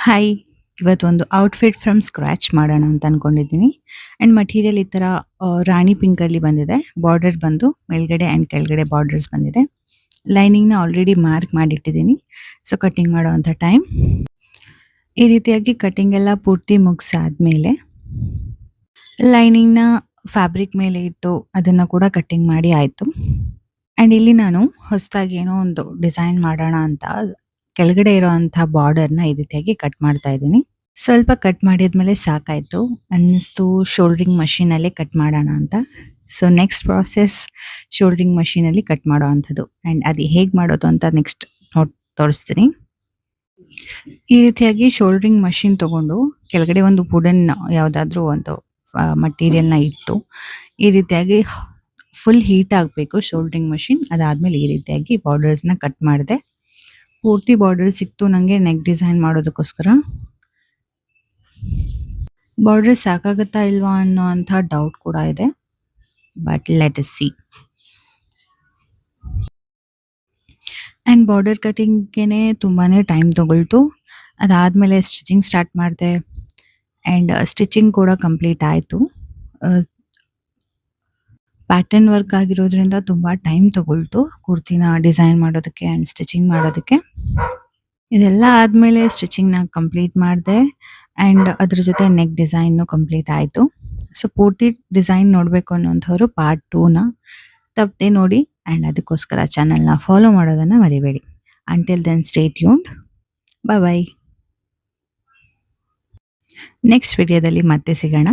Hi! ಇವತ್ತೊಂದು outfit from scratch ಮಾಡೋಣ ಅಂತ ಅನ್ಕೊಂಡಿದ್ದೀನಿ. ಆಂಡ್ ಮಟೀರಿಯಲ್ ಈ ತರ ರಾಣಿ ಪಿಂಕಲ್ಲಿ ಬಂದಿದೆ. ಬಾರ್ಡರ್ ಬಂದು ಮೇಲ್ಗಡೆ ಆಂಡ್ ಕೆಳಗಡೆ ಬಾರ್ಡರ್ಸ್ ಬಂದಿದೆ. ಲೈನಿಂಗ್‌ನ ಆಲ್ರೆಡಿ ಮಾರ್ಕ್ ಮಾಡಿಟ್ಟಿದ್ದೀನಿ. ಸೊ ಕಟಿಂಗ್ ಮಾಡುವಂಥ ಟೈಮ್. ಈ ರೀತಿಯಾಗಿ ಕಟಿಂಗ್ ಎಲ್ಲ ಪೂರ್ತಿ ಮುಗಿಸಾದ್ಮೇಲೆ ಲೈನಿಂಗ್‌ನ ಫ್ಯಾಬ್ರಿಕ್ ಮೇಲೆ ಇಟ್ಟು ಅದನ್ನ ಕೂಡ ಕಟಿಂಗ್ ಮಾಡಿ ಆಯ್ತು. ಆಂಡ್ ಇಲ್ಲಿ ನಾನು ಹೊಸದಾಗಿ ಏನೋ ಒಂದು ಡಿಸೈನ್ ಮಾಡೋಣ ಅಂತ ಕೆಳಗಡೆ ಇರೋಂಥ ಬಾರ್ಡರ್‌ನ ಈ ರೀತಿಯಾಗಿ ಕಟ್ ಮಾಡ್ತಾ ಇದ್ದೀನಿ. ಸ್ವಲ್ಪ ಕಟ್ ಮಾಡಿದ್ಮೇಲೆ ಸಾಕಾಯ್ತು. ಅನ್ನಿಸ್ತು ಶೋಲ್ಡರಿಂಗ್ ಮಷೀನಲ್ಲೇ ಕಟ್ ಮಾಡೋಣ ಅಂತ. ಸೊ ನೆಕ್ಸ್ಟ್ ಪ್ರಾಸೆಸ್ ಶೋಲ್ಡರಿಂಗ್ ಮಷೀನಲ್ಲಿ ಕಟ್ ಮಾಡೋವಂಥದ್ದು. ಆ್ಯಂಡ್ ಅದು ಹೇಗೆ ಮಾಡೋದು ಅಂತ ನೆಕ್ಸ್ಟ್ ತೋರಿಸ್ತೀನಿ. ಈ ರೀತಿಯಾಗಿ ಶೋಲ್ಡರಿಂಗ್ ಮಷೀನ್ ತಗೊಂಡು ಕೆಳಗಡೆ ಒಂದು ವುಡನ್ ಯಾವುದಾದ್ರೂ ಒಂದು ಮಟೀರಿಯಲ್‌ನ ಇಟ್ಟು ಈ ರೀತಿಯಾಗಿ ಫುಲ್ ಹೀಟ್ ಆಗಬೇಕು ಶೋಲ್ಡರಿಂಗ್ ಮಷೀನ್. ಅದಾದ್ಮೇಲೆ ಈ ರೀತಿಯಾಗಿ ಬಾರ್ಡರ್ಸ್‌ನ ಕಟ್ ಮಾಡಿದೆ. ಪೂರ್ತಿ ಬಾರ್ಡರ್ ಸಿಕ್ತು ನನಗೆ ನೆಕ್ ಡಿಸೈನ್ ಮಾಡೋದಕ್ಕೋಸ್ಕರ. ಬಾರ್ಡರ್ ಸಾಕಾಗುತ್ತಾ ಇಲ್ವಾ ಅನ್ನೋಂಥ ಡೌಟ್ ಕೂಡ ಇದೆ. But let us see. And border ಕಟಿಂಗ್‌ಗೆನೆ ತುಂಬಾನೇ ಟೈಮ್ ತಗೊಳ್ತು. ಅದಾದ್ಮೇಲೆ ಸ್ಟಿಚಿಂಗ್ ಸ್ಟಾರ್ಟ್ ಮಾಡಿದೆ. ಆ್ಯಂಡ್ ಸ್ಟಿಚಿಂಗ್ ಕೂಡ ಕಂಪ್ಲೀಟ್ ಆಯಿತು. ಪ್ಯಾಟರ್ನ್ ವರ್ಕ್ ಆಗಿರೋದ್ರಿಂದ ತುಂಬಾ ಟೈಮ್ ತಗೊಳ್ತು ಕುರ್ತಿನ ಡಿಸೈನ್ ಮಾಡೋದಕ್ಕೆ ಆ್ಯಂಡ್ ಸ್ಟಿಚಿಂಗ್ ಮಾಡೋದಕ್ಕೆ. ಇದೆಲ್ಲ ಆದ್ಮೇಲೆ ಸ್ಟಿಚಿಂಗ್‌ನ ಕಂಪ್ಲೀಟ್ ಮಾಡಿದೆ. ಆ್ಯಂಡ್ ಅದ್ರ ಜೊತೆ ನೆಕ್ ಡಿಸೈನು ಕಂಪ್ಲೀಟ್ ಆಯಿತು. ಸೊ ಪೂರ್ತಿ ಡಿಸೈನ್ ನೋಡಬೇಕು ಅನ್ನೋಂಥವ್ರು ಪಾರ್ಟ್ 2ನ ತಪ್ಪದೆ ನೋಡಿ. ಆ್ಯಂಡ್ ಅದಕ್ಕೋಸ್ಕರ ಚಾನಲ್‌ನ ಫಾಲೋ ಮಾಡೋದನ್ನು ಮರಿಬೇಡಿ. Until then stay tuned. Bye bye. Next ವಿಡಿಯೋದಲ್ಲಿ ಮತ್ತೆ ಸಿಗೋಣ.